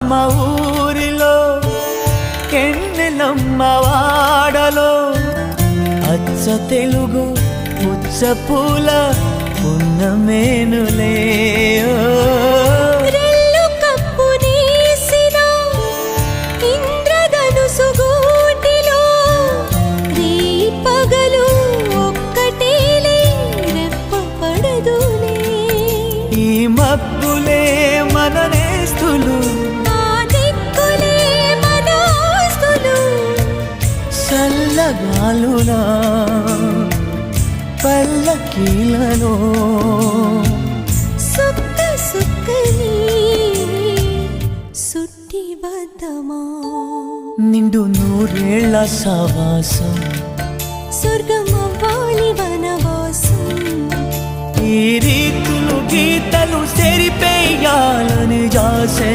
మా ఊరిలో కెన్నెలమ్మ వాడలో అచ్చ తెలుగు పుచ్చ పూల పున్నమేనులే మబ్బులే మన నేస్తులు చల్లగాలులా పల్లకీలలో సుక్క సుక్కని సుట్టి వద్దమా నిండు నూరేళ్ల సావాసం స్వర్గమవ్వాలి వనవాసం ఈ రీతులు గీతలు సెరిపేయాలని జాసే